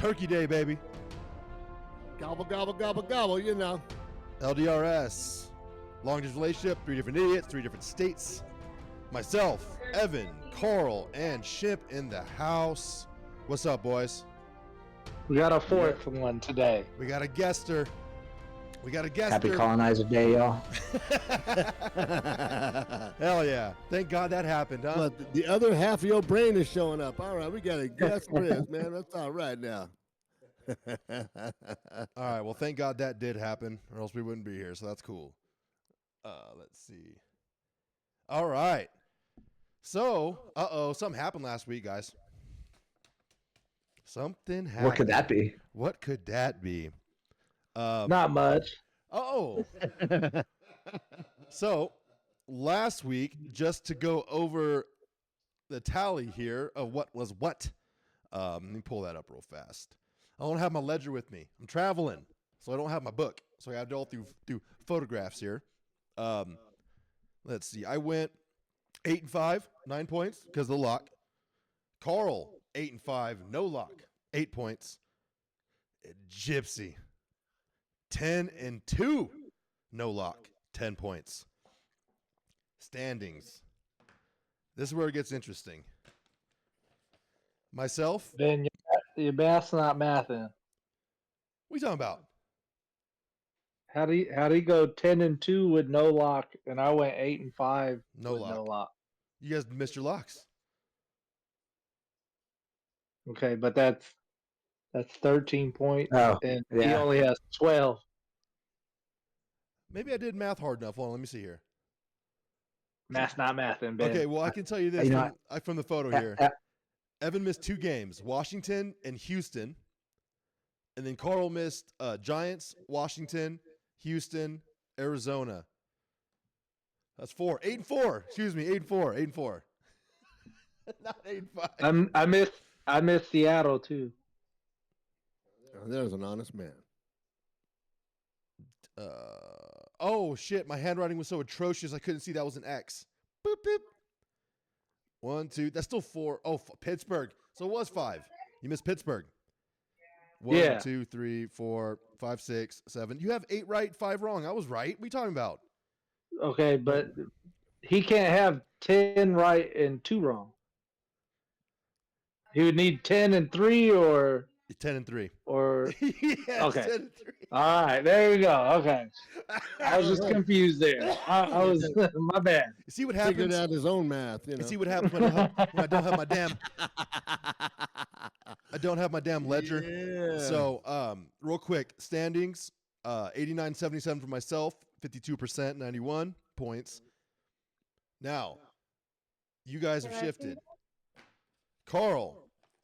Turkey Day, baby. Gobble, gobble, gobble, gobble, you know. LDRs. Long distance relationship, 3 different idiots, 3 different states. Myself, Evan, Carl, and Ship in the house. What's up, boys? We got a fourth one today. We got a guester. Happy Colonizer Day, y'all. Hell yeah. Thank God that happened, huh? But the other half of your brain is showing up. All right, we got a guest quiz, man. That's all right now. All right, well, thank God that did happen, or else we wouldn't be here, so that's cool. Let's see. All right. So, something happened last week, guys. Something happened. What could that be? What could that be? Not much. Oh. So, last week, just to go over the tally here of what was what, let me pull that up real fast. I don't have my ledger with me. I'm traveling, so I don't have my book. So I have to go through photographs here. Let's see. I went 8-5, 9 points because of the lock. Carl, 8-5, no lock, 8 points. Gypsy, 10-2, no lock, 10 points. Standings. This is where it gets interesting. Myself. Ben, your math's not mathing. What are you talking about? How do you go 10-2 with no lock, and I went 8-5 No with lock. no lock? You guys missed your locks. Okay, but that's 13 points, Oh, and yeah. he only has 12. Maybe I did math hard enough. Hold on, let me see here. Math's not mathing, Ben. Okay, well, I can tell you this from the photo here. Evan missed 2 games, Washington and Houston. And then Carl missed Giants, Washington, Houston, Arizona. That's 4. 8-4. Excuse me, 8-4. 8-4. Not 8-5. I missed Seattle too. Oh, there's an honest man. Oh, shit. My handwriting was so atrocious I couldn't see that was an X. Boop, boop. 1, 2. That's still 4. Oh, Pittsburgh. So it was 5. You missed Pittsburgh. 1, 2, 3, 4, 5, 6, 7. You have 8 right, 5 wrong. I was right. What are you talking about? Okay, but he can't have 10 right and 2 wrong. He would need 10 and 3 or 10 and 3. Or yes, okay. 10 and 3. All right, there we go. Okay. I was just confused there. I was my bad. You see what happens? Figured out his own math, you know. You see what happens when I don't have my damn ledger. Yeah. So, real quick, standings, 89-77 for myself, 52%, 91 points. Now, you guys have shifted. Carl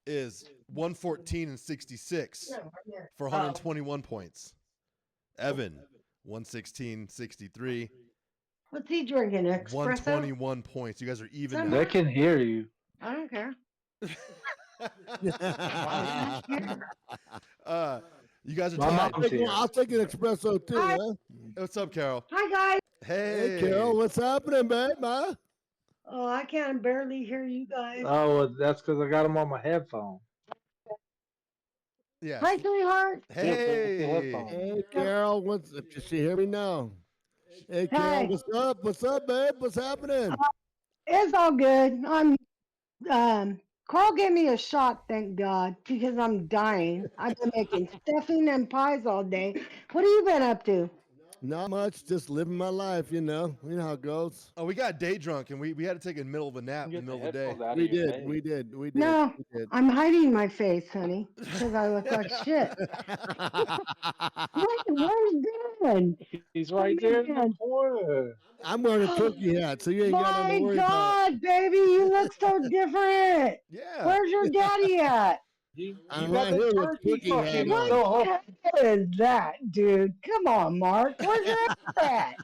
is 114-66 for 121 points. Evan, 116-63. What's he drinking? Espresso? 121 points. You guys are even. They can hear you. I don't care. You guys are My tied. mom's here. I'll take an espresso too. Hi. Huh? What's up, Carol? Hi, guys. Hey, Carol, what's happening, babe? Ma? Oh, I can barely hear you guys. Oh, well, that's because I got them on my headphone. Yeah. Hi, sweetheart. Hey. Hey, Carol, if she hear me now? Hey, Carol, what's up? What's up, babe? What's happening? It's all good. Carl gave me a shot, thank God, because I'm dying. I've been making stuffing and pies all day. What have you been up to? Not much, just living my life, you know. You know how it goes. Oh, we got day drunk, and we had to take a middle of a nap in the middle of the day. We did. No, I'm hiding my face, honey, because I look like shit. Where's Dan? He's right there in the corner. I'm wearing a turkey hat, so you ain't got nothing to My worry about. God, baby, you look so different. Yeah. Where's your daddy at? I'm right here with turkey hat on. What the hell is that, dude? Come on, Mark. Where's your hair at?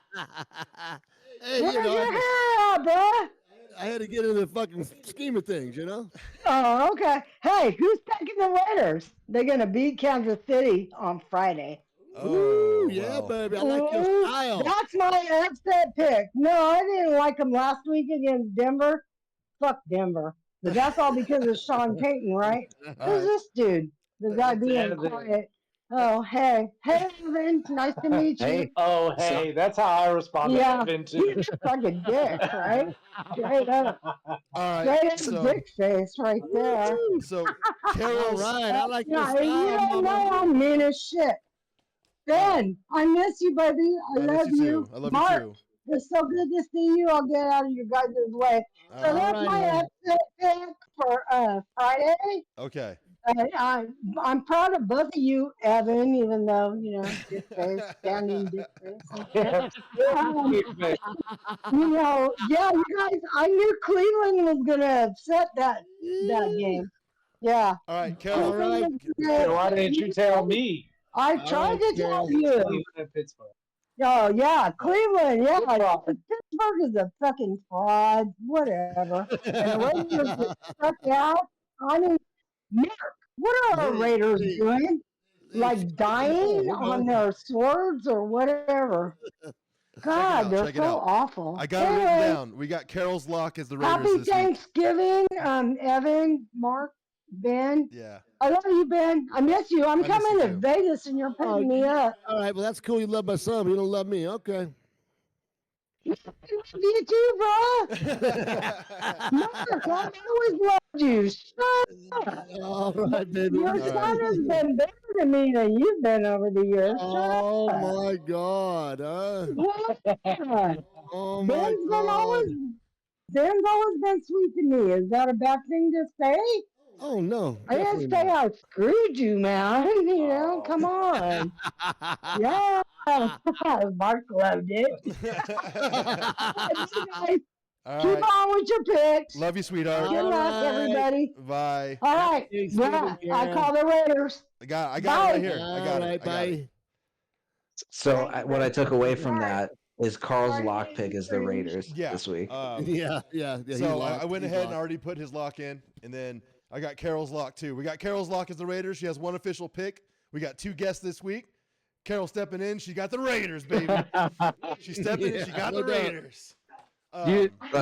Hey, Where's you know, your hair at, bruh? I had to get into the fucking scheme of things, you know? Oh, okay. Hey, who's picking the Raiders? They're going to beat Kansas City on Friday. Oh, Ooh, yeah, wow. baby. I like your Ooh, style. That's my upset pick. No, I didn't like them last week against Denver. Fuck Denver. But that's all because of Sean Payton, right? All Who's right. this dude? The guy That's being Evan. quiet. Oh, hey. Hey, Evan. Nice to meet you. Hey, Oh, So- hey, that's how I respond to Yeah. Evan too. He's like a dick, right? Straight up. All right. Straight up So dick face right there. so All Carol's right, I like your Yeah, you style, don't know mama. I'm mean as shit. Ben, I miss you, baby. I I love miss you you. too. I love Mark, you too. it's so good to see you. I'll get out of your guys' way. So All right. that's right, my man. upset pick for Friday. Okay. I'm proud of both of you, Evan, even though, dick face, standing dick face. And shit. Yeah, you guys, I knew Cleveland was going to upset that game. Yeah. All right, All Carol. right. Yeah, why didn't you tell me? I All tried right, to tell Carol. you. Cleveland and Pittsburgh. Oh, yeah, Cleveland, yeah. Pittsburgh is a fucking fraud, whatever. And the Raiders get stuck out. I mean, Mark, what are our Raiders doing? Like dying on their swords or whatever. God, they're Check it so out. awful. I got it written Anyway, down. We got Carol's lock as the Raiders happy this week. Thanksgiving, Evan, Mark, Ben. Yeah. I love you, Ben. I miss you. I'm I miss coming you to too. Vegas and you're picking me up. All right, well, that's cool. You love my son, but you don't love me. Okay. You too, bro. Mark, I've always loved you. Shut up. All right, baby. Your All son right. has been better to me than you've been over the years. Oh, Shut up. my God. What? Oh, my Ben's always been sweet to me. Is that a bad thing to say? Oh, no. I didn't definitely say not. I screwed you, man. Come on. Yeah. Mark loved it. Guys, All keep right. on with your picks. Love you, sweetheart. Good All luck, right. everybody. Bye. All right. Thanksgiving, Yeah, I Carol. call the Raiders. I got it Bye. right here. I got All it. right, I got it. bye. So what I took away from Alright. that is Carl's Alright, lock pick is the Raiders. Raiders Yeah. this week. Yeah. He So locked. I went He ahead and locked. already put his lock in, and then I got Carol's lock too. We got Carol's lock as the Raiders. She has one official pick. We got 2 guests this week. Carol stepping in. She got the Raiders, baby. She stepping in. She got no the doubt. Raiders.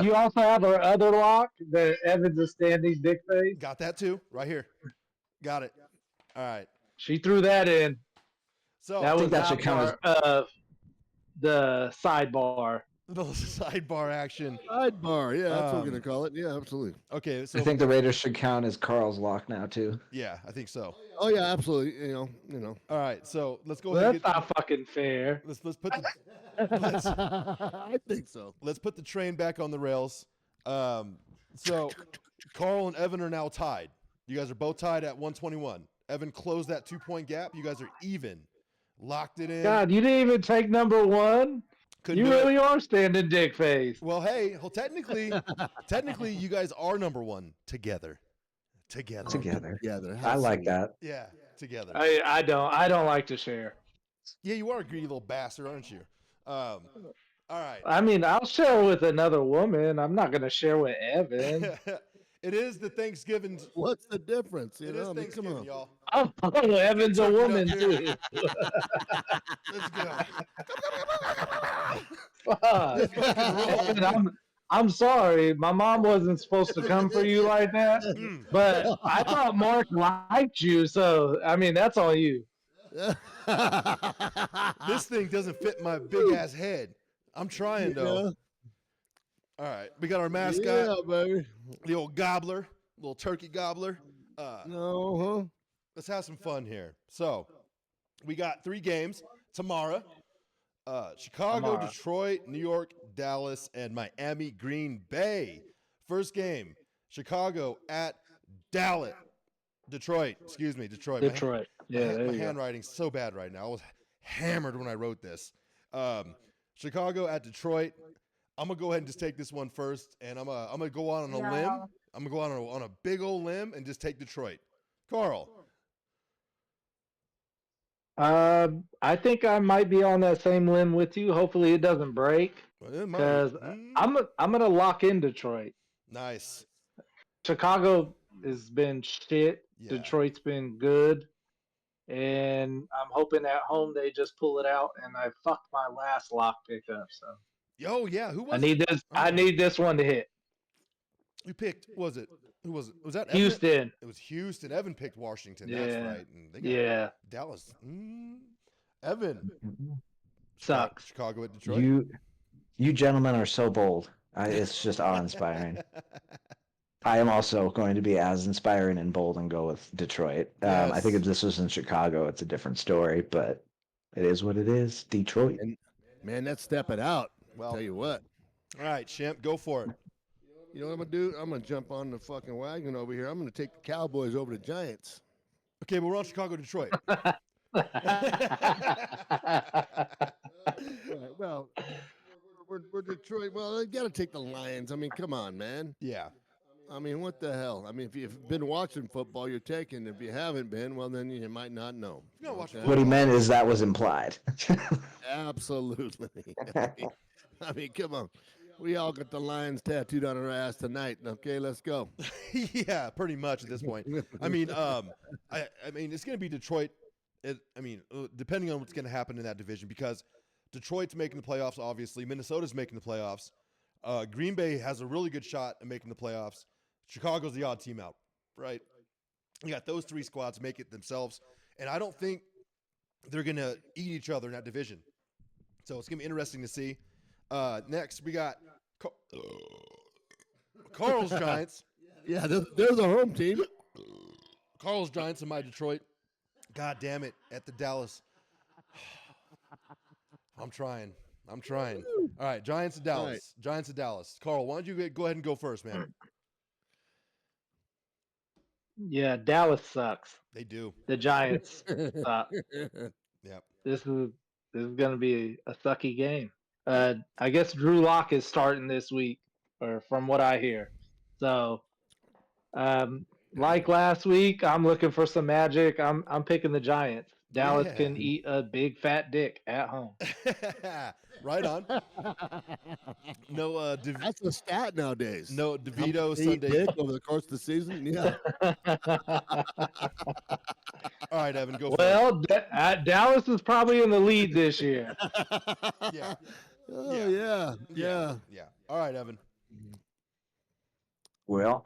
You also have our other lock, the Evans is standing dick face. Got that too, right here. Got it. All right. She threw that in. So That was that not should count part of the sidebar. the sidebar action. Sidebar. Yeah, that's what we're going to call it. Yeah, absolutely. Okay, so I think the Raiders should count as Carl's lock now too. yeah, I think so. Oh, yeah, absolutely. You know. All right, so let's go Well, ahead. that's not fucking fair. Let's put the I think so. let's put the train back on the rails. So Carl and Evan are now tied. You guys are both tied at 121. Evan closed that 2-point gap. You guys are even. Locked it in. God, you didn't even take number one. Couldn't You do it. really are standing dick face. Well, hey, technically, you guys are number one together. Together. Together. I like that. Yeah, together. I don't like to share. Yeah, you are a greedy little bastard, aren't you? All right. I mean, I'll share with another woman. I'm not gonna share with Evan. It is the Thanksgiving. What's the difference? It is I mean, come Thanksgiving, on. y'all. Oh, Evan's a woman too. Let's go. Fuck. Evan, I'm sorry. My mom wasn't supposed to come for you like that. But I thought Mark liked you, so I mean that's on you. This thing doesn't fit my big ass head. I'm trying though. Yeah. All right, we got our mascot, Yeah, baby. the old gobbler, little turkey gobbler. No, Let's have some fun here. So, we got 3 games tomorrow. Chicago, Tomorrow. Detroit, New York, Dallas, and Miami, Green Bay. First game, Chicago at Dallas. Detroit. Detroit. Detroit. Yeah, My there you go. handwriting's so bad right now. I was hammered when I wrote this. Chicago at Detroit. I'm gonna go ahead and just take this one first, and I'm gonna go on a limb. I'm gonna go on a big old limb and just take Detroit. Carl. I think I might be on that same limb with you. Hopefully it doesn't break It might. because I'm gonna lock in Detroit. Nice. Chicago has been shit. Yeah. Detroit's been good. And I'm hoping at home they just pull it out and I fucked my last lock pickup. So Oh yeah, who was I need this one to hit. You picked? Was it Who was it? Was that Evan? Houston. It was Houston. Evan picked Washington. Yeah. That's right. And they got Yeah. Dallas. Evan. Sucks. Chicago at Detroit. You gentlemen are so bold. It's just awe-inspiring. I am also going to be as inspiring and bold and go with Detroit. I think if this was in Chicago, it's a different story, but it is what it is. Detroit. And man, that's stepping out. Well, Tell you what. All right, Shemp, go for it. You know what I'm gonna do? I'm gonna jump on the fucking wagon over here. I'm gonna take the Cowboys over the Giants. Okay, but we're on Chicago, Detroit. Right, well, we're Detroit. Well, I gotta take the Lions. I mean, come on, man. Yeah. I mean, what the hell? I mean, if you've been watching football, you're taking. If you haven't been, well, then you might not know. If you're not watching What he meant is that was implied. Absolutely. I mean, come on. We all got the Lions tattooed on our ass tonight. Okay, let's go. Yeah, pretty much at this point. I mean, I mean, it's going to be Detroit. Depending on what's going to happen in that division, because Detroit's making the playoffs. Obviously, Minnesota's making the playoffs. Green Bay has a really good shot at making the playoffs. Chicago's the odd team out, right? You got those three squads make it themselves, and I don't think they're going to eat each other in that division. So it's going to be interesting to see. Next, we got Carl's Giants. Yeah, there's a home team. Carl's Giants in my Detroit. God damn it, at the Dallas. I'm trying. All right, Giants of Dallas. Right. Giants of Dallas. Carl, why don't you go ahead and go first, man? Yeah, Dallas sucks. They do. The Giants suck. Yep. This is gonna be a sucky game. I guess Drew Lock is starting this week, or from what I hear. So, like last week, I'm looking for some magic. I'm picking the Giants. Dallas Yeah. can eat a big fat dick at home. Right on. No, That's a stat nowadays. no DeVito They eat Sunday. dick over the course of the season. Yeah. All right, Evan, go for Well, Dallas is probably in the lead this year. it. Yeah. Oh yeah. Yeah. Yeah. All right, Evan. Well,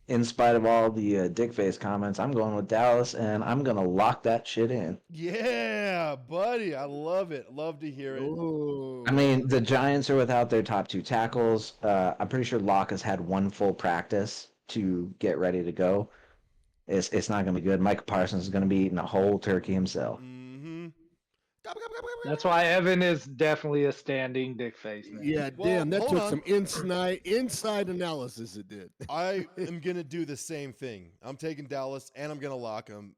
in spite of all the dick face comments, I'm going with Dallas, and I'm going to lock that shit in. Yeah, buddy. I love it. Love to hear it. Ooh. I mean, the Giants are without their top two tackles. I'm pretty sure Locke has had one full practice to get ready to go. It's not going to be good. Micah Parsons is going to be eating a whole turkey himself. Mm-hmm. That's why Evan is definitely a standing dick face. Now. Yeah, Well, damn, that hold took on. some inside analysis. It did. I am going to do the same thing. I'm taking Dallas, and I'm going to lock them.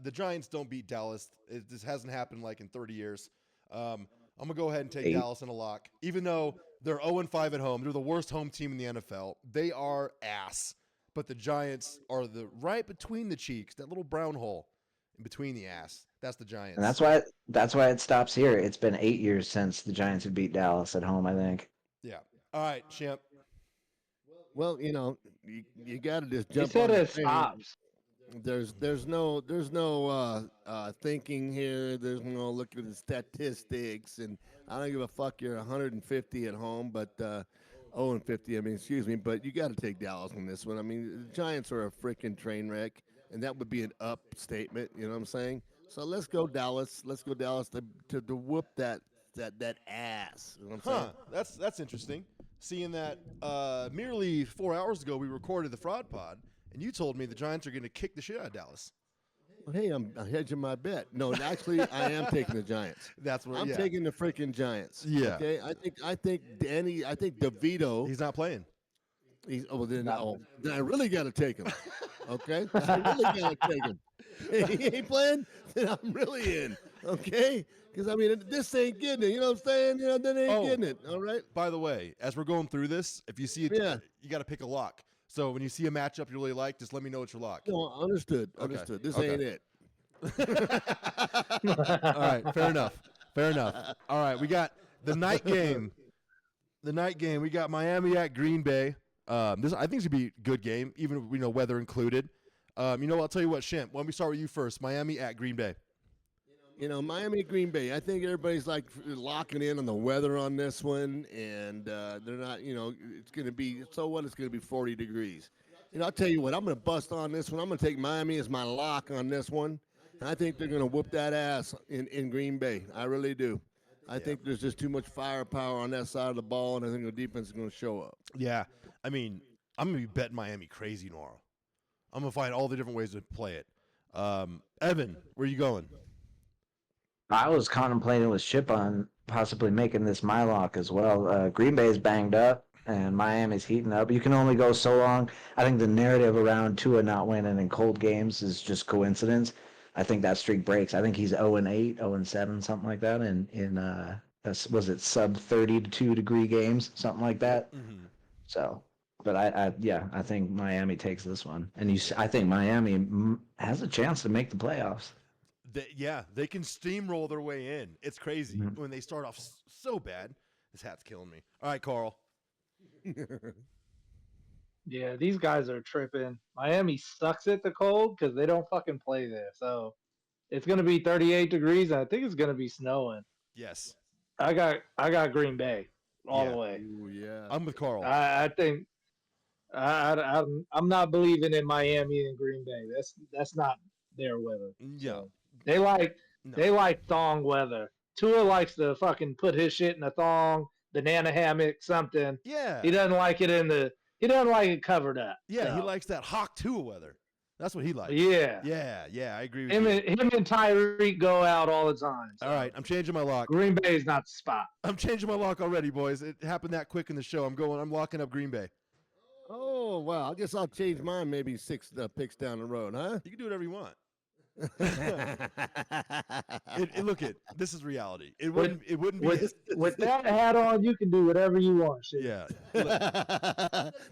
The Giants don't beat Dallas. This hasn't happened like in 30 years. I'm going to go ahead and take 8. Dallas in a lock. Even though they're 0-5 at home, they're the worst home team in the NFL. They are ass. But the Giants are right between the cheeks, that little brown hole in between the ass. That's the Giants. And that's why it stops here. It's been 8 years since the Giants have beat Dallas at home, I think. Yeah. All right, Champ. Well, you got to just He jump. said on the it train. stops. There's no thinking here. There's no looking at the statistics, and I don't give a fuck. You're 150 at home, but 0-50. I mean, excuse me, but you got to take Dallas on this one. I mean, the Giants are a freaking train wreck, and that would be an up statement. You know what I'm saying? So let's go Dallas. Let's go Dallas to whoop that ass. You know what I'm saying? That's interesting. Seeing that merely 4 hours ago we recorded the Fraud Pod, and you told me the Giants are going to kick the shit out of Dallas. Well, hey, I'm hedging my bet. No, actually, I am taking the Giants. That's what I'm yeah. taking the freaking Giants. Yeah. Okay. I think DeVito. He's not playing. Then I really got to take him. Okay. I really got to take him. He ain't playing. Then I'm really in. Okay. Because I mean, this ain't getting it. You know what I'm saying? That ain't getting it. All right. By the way, as we're going through this, if you see it, Yeah. you got to pick a lock. So when you see a matchup you really like, just let me know it's your lock. No, understood. Okay. Understood. This Okay. ain't it. All right, fair enough. All right, we got the night game. We got Miami at Green Bay. This I think it's gonna be a good game, even weather included. I'll tell you what, Shemp. Why don't we start with you first? Miami at Green Bay. Miami, Green Bay. I think everybody's like locking in on the weather on this one, and they're not. It's going to be so what? It's going to be 40 degrees. I'll tell you what. I'm going to bust on this one. I'm going to take Miami as my lock on this one. And I think they're going to whoop that ass in Green Bay. I really do. I think there's just too much firepower on that side of the ball, and I think the defense is going to show up. Yeah. I mean, I'm going to be betting Miami crazy tomorrow. I'm going to find all the different ways to play it. Evan, where you going? I was contemplating with Chip on possibly making this my lock as well. Green Bay's banged up and Miami's heating up. You can only go so long. I think the narrative around Tua not winning in cold games is just coincidence. I think that streak breaks. I think he's 0-8, 0-7, something like that. Was it sub 32 degree games, something like that. Mm-hmm. So, but I think Miami takes this one, and I think Miami has a chance to make the playoffs. They can steamroll their way in. It's crazy Mm-hmm. when they start off so bad. This hat's killing me. All right, Carl. Yeah, these guys are tripping. Miami sucks at the cold because they don't fucking play there. So it's gonna be 38 degrees, and I think it's gonna be snowing. Yes. I got Green Bay all the way. Ooh, yeah. I'm with Carl. I think I'm not believing in Miami and Green Bay. That's not their weather. Yeah. So they like No. they like thong weather. Tua likes to fucking put his shit in a thong, banana hammock, something. Yeah. He doesn't like it he doesn't like it covered up. Yeah, so. he likes that Hawk Tua weather. That's what he likes. Yeah. Yeah, I agree with Him you. and Tyreek go out all the time. So. All right, I'm changing my lock. Green Bay is not the spot. I'm changing my lock already, boys. It happened that quick in the show. I'm locking up Green Bay. Oh, wow. I guess I'll change mine maybe 6 picks down the road, huh? You can do whatever you want. This is reality. It wouldn't be With that hat on, you can do whatever you want. Shit. yeah.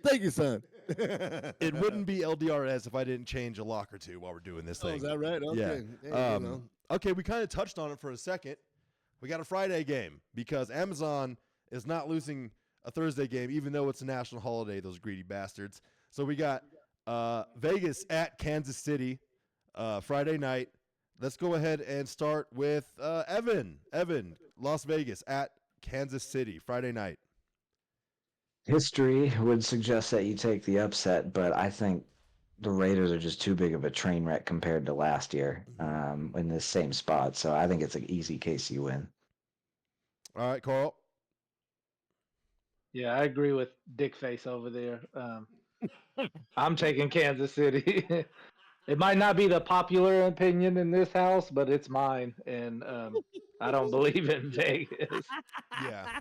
Thank you, son. It wouldn't be LDRs if I didn't change a lock or two while we're doing this Oh, thing. is that right? Okay. Yeah. Hey, Okay, we kind of touched on it for a second. We got a Friday game because Amazon is not losing a Thursday game, even though it's a national holiday, those greedy bastards. So we got Vegas at Kansas City Friday night. Let's go ahead and start with Evan. Evan, Las Vegas at Kansas City, Friday night. History would suggest that you take the upset, but I think the Raiders are just too big of a train wreck compared to last year in this same spot. So I think it's an easy KC win. All right, Carl. Yeah, I agree with Dick Face over there. I'm taking Kansas City. It might not be the popular opinion in this house, but it's mine, and I don't believe in Vegas. Yeah.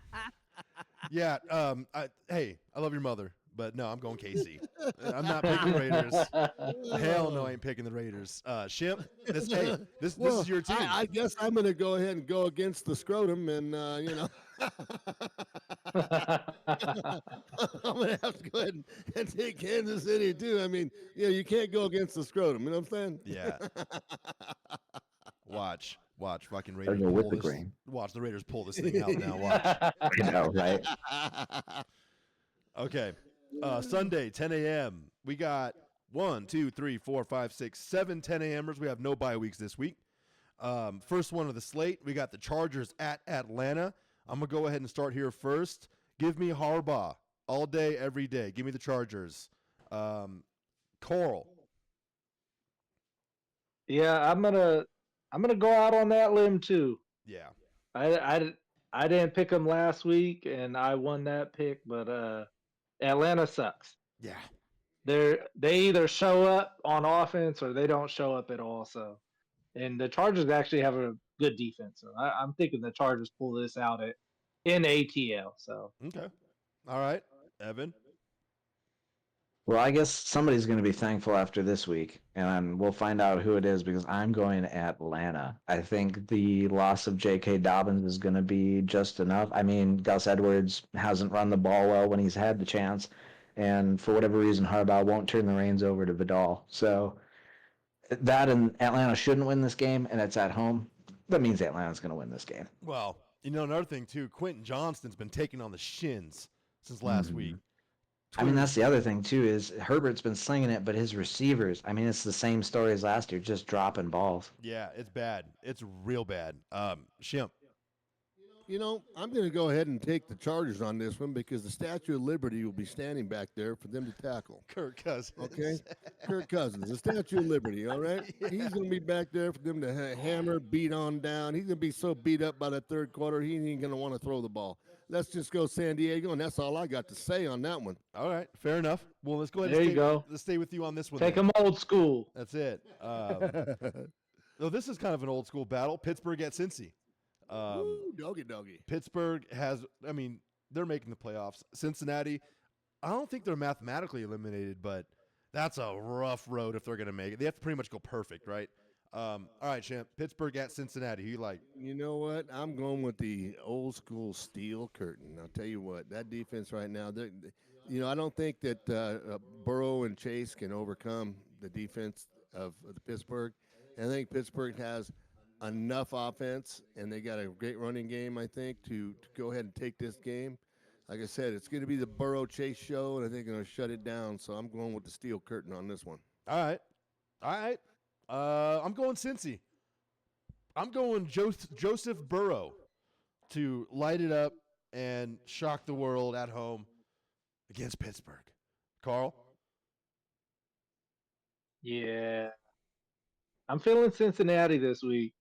Yeah. I love your mother, but no, I'm going KC. I'm not picking the Raiders. Hell no, I ain't picking the Raiders. Shimp, this is your team. I guess I'm going to go ahead and go against the scrotum and, I'm going to have to go ahead and take Kansas City, too. I mean, you can't go against the scrotum. You know what I'm saying? Yeah. Watch, fucking Raiders. Go with pull the this- grain. Watch the Raiders pull this thing out now. Watch. I know, right? Okay. Sunday, 10 a.m. We got 1, 2, 3, 4, 5, 6, 7 10 a.m.ers. We have no bye weeks this week. First one of the slate, we got the Chargers at Atlanta. I'm going to go ahead and start here first. Give me Harbaugh all day, every day. Give me the Chargers. Coral. Yeah, I'm gonna go out on that limb too. Yeah. I didn't pick them last week, and I won that pick, but Atlanta sucks. Yeah. They either show up on offense or they don't show up at all. So, and the Chargers actually have a good defense. So I'm thinking the Chargers pull this out in ATL. So Okay. All right. Evan. Well, I guess somebody's going to be thankful after this week, and we'll find out who it is because I'm going to Atlanta. I think the loss of J.K. Dobbins is going to be just enough. I mean, Gus Edwards hasn't run the ball well when he's had the chance, and for whatever reason, Harbaugh won't turn the reins over to Vidal. So that and Atlanta shouldn't win this game, and it's at home. That means Atlanta's going to win this game. Well, another thing, too, Quentin Johnston's been taking on the shins since last week. I mean, that's the other thing too is Herbert's been slinging it, but his receivers. I mean, it's the same story as last year, just dropping balls. Yeah, it's bad. It's real bad. Shimp. You know, I'm going to go ahead and take the Chargers on this one because the Statue of Liberty will be standing back there for them to tackle. Kirk Cousins. Okay, Kirk Cousins, the Statue of Liberty. All right, he's going to be back there for them to hammer, beat on down. He's going to be so beat up by the third quarter, he ain't going to want to throw the ball. Let's just go San Diego, and that's all I got to say on that one. All right, fair enough. Well, let's go ahead. There and you go. Let's stay with you on this one. Take then. them old school. That's it. No, this is kind of an old school battle. Pittsburgh at Cincy. Ooh, doggy. Pittsburgh has. I mean, they're making the playoffs. Cincinnati. I don't think they're mathematically eliminated, but that's a rough road if they're going to make it. They have to pretty much go perfect, right? All right, champ. Pittsburgh at Cincinnati. Who you like? You know what? I'm going with the old school steel curtain. I'll tell you what, that defense right now, I don't think that Burrow and Chase can overcome the defense of the Pittsburgh. And I think Pittsburgh has enough offense, and they got a great running game, I think, to go ahead and take this game. Like I said, it's going to be the Burrow-Chase show, and I think they're going to shut it down. So I'm going with the steel curtain on this one. All right. I'm going Cincy. I'm going Joseph Burrow to light it up and shock the world at home against Pittsburgh. Carl? Yeah. I'm feeling Cincinnati this week.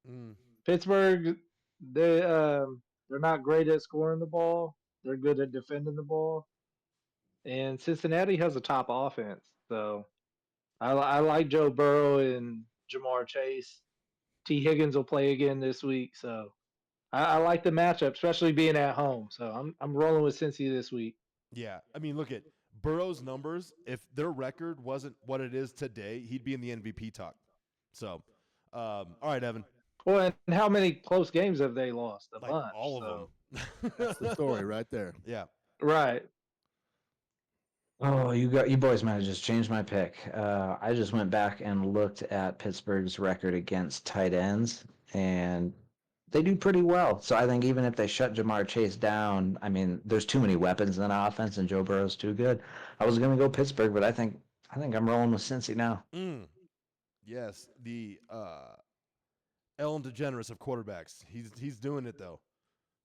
Pittsburgh, they're not great at scoring the ball. They're good at defending the ball. And Cincinnati has a top offense. So I like Joe Burrow and Jamar Chase. T. Higgins will play again this week. So I like the matchup, especially being at home. So I'm rolling with Cincy this week. Yeah. I mean, look at Burrow's numbers. If their record wasn't what it is today, he'd be in the MVP talk. So, all right, Evan. Well, and how many close games have they lost? A bunch. All of them. That's the story right there. Yeah. Right. Oh, you boys might have just changed my pick. I just went back and looked at Pittsburgh's record against tight ends, and they do pretty well. So I think even if they shut Jamar Chase down, I mean, there's too many weapons in that offense, and Joe Burrow's too good. I was going to go Pittsburgh, but I think I'm rolling with Cincy now. Yes, the Ellen DeGeneres of quarterbacks. He's doing it though.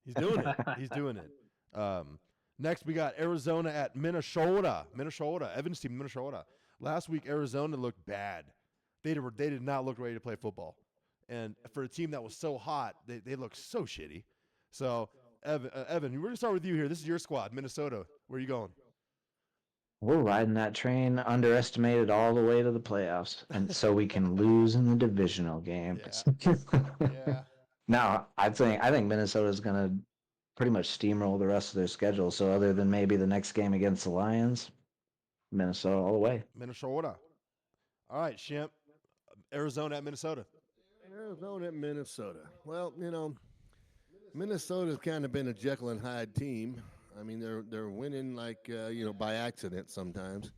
He's doing it. He's doing it. Next, we got Arizona at Minnesota. Evan's team, Minnesota. Last week, Arizona looked bad. They did not look ready to play football. And for a team that was so hot, they looked so shitty. So, Evan, we're going to start with you here. This is your squad, Minnesota. Where are you going? We're riding that train, underestimated all the way to the playoffs, and so we can lose in the divisional game. Yeah. Now, I think Minnesota's going to pretty much steamroll the rest of their schedule. So other than maybe the next game against the Lions, Minnesota all the way. Minnesota. All right, Shemp. Arizona at Minnesota. Arizona at Minnesota. Well, Minnesota's kind of been a Jekyll and Hyde team. I mean, they're winning like by accident sometimes.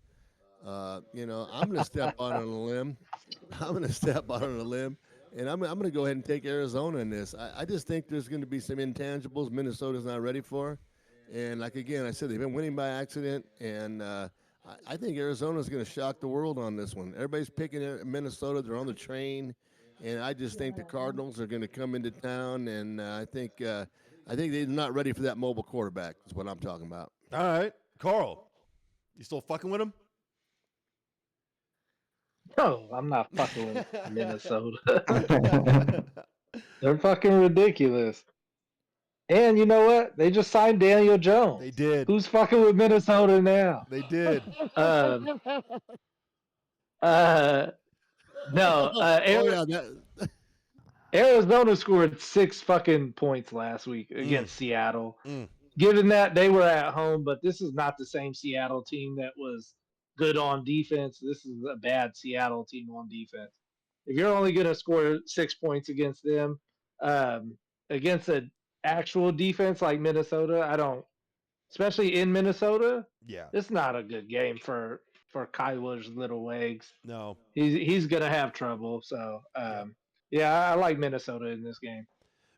I'm going to step out on a limb. And I'm going to go ahead and take Arizona in this. I just think there's going to be some intangibles Minnesota's not ready for. And like again, I said they've been winning by accident, and I think Arizona's going to shock the world on this one. Everybody's picking Minnesota. They're on the train, and I just think the Cardinals are going to come into town, and I think they're not ready for that mobile quarterback. Is what I'm talking about. All right, Carl, you still fucking with him? No, I'm not fucking with Minnesota. They're fucking ridiculous. And you know what? They just signed Daniel Jones. They did. Who's fucking with Minnesota now? They did. Arizona scored 6 fucking points last week against Seattle. Given that they were at home, but this is not the same Seattle team that was good on defense. This is a bad Seattle team on defense. If you're only going to score 6 points against them, against an actual defense like Minnesota, especially in Minnesota, it's not a good game for Kyler's little legs. No. He's going to have trouble. So, I like Minnesota in this game.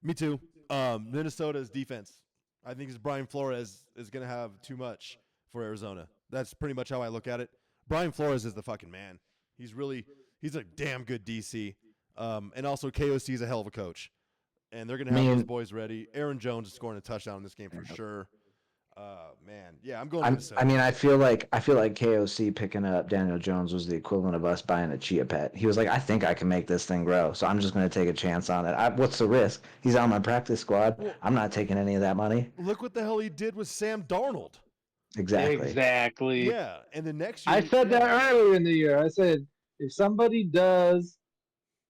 Me too. Minnesota's defense. I think Brian Flores is going to have too much for Arizona. That's pretty much how I look at it. Brian Flores is the fucking man. He's a damn good DC. And also KOC is a hell of a coach. And they're going to have those boys ready. Aaron Jones is scoring a touchdown in this game for sure. Man, yeah, I'm going Minnesota. I mean, I feel like KOC picking up Daniel Jones was the equivalent of us buying a chia pet. He was like, I think I can make this thing grow, so I'm just going to take a chance on it. What's the risk? He's on my practice squad. I'm not taking any of that money. Look what the hell he did with Sam Darnold. Exactly. Yeah, and the next year I said that earlier in the year. I said if somebody does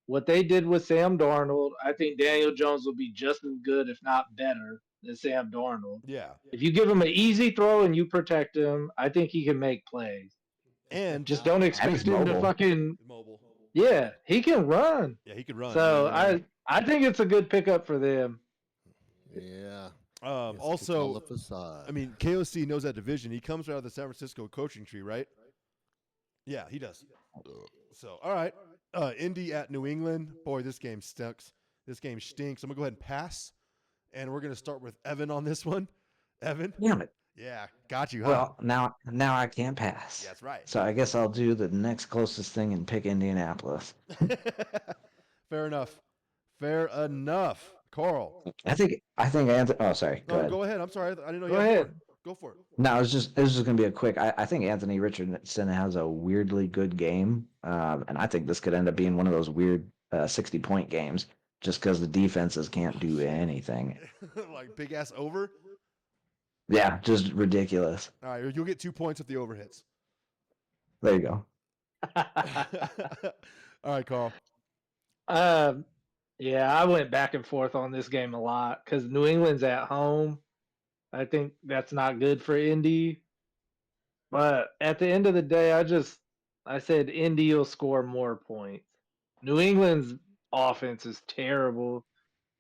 what they did with Sam Darnold, I think Daniel Jones will be just as good, if not better, than Sam Darnold. Yeah. If you give him an easy throw and you protect him, I think he can make plays. And just don't expect him to fucking mobile. Yeah, he can run. Yeah, he could run. So I think it's a good pickup for them. Yeah. Also, I mean, KOC knows that division. He comes out of the San Francisco coaching tree, right? Yeah, he does. So, all right. Indy at New England. Boy, this game stinks. This game stinks. I'm going to go ahead and pass. And we're going to start with Evan on this one. Evan? Damn it. Yeah, got you, huh? Well, now I can't pass. Yeah, that's right. So I guess I'll do the next closest thing and pick Indianapolis. Fair enough. Carl. I think Anthony. Oh, sorry. Go ahead. I'm sorry. I didn't know you Go had ahead. more. Go for it. No, it was just gonna be a quick. I think Anthony Richardson has a weirdly good game, and I think this could end up being one of those weird 60-point games, just because the defenses can't do anything. Like big ass over. Yeah, just ridiculous. All right, you'll get 2 points if the over hits. There you go. All right, Carl. Yeah, I went back and forth on this game a lot because New England's at home. I think that's not good for Indy. But at the end of the day, I said Indy will score more points. New England's offense is terrible.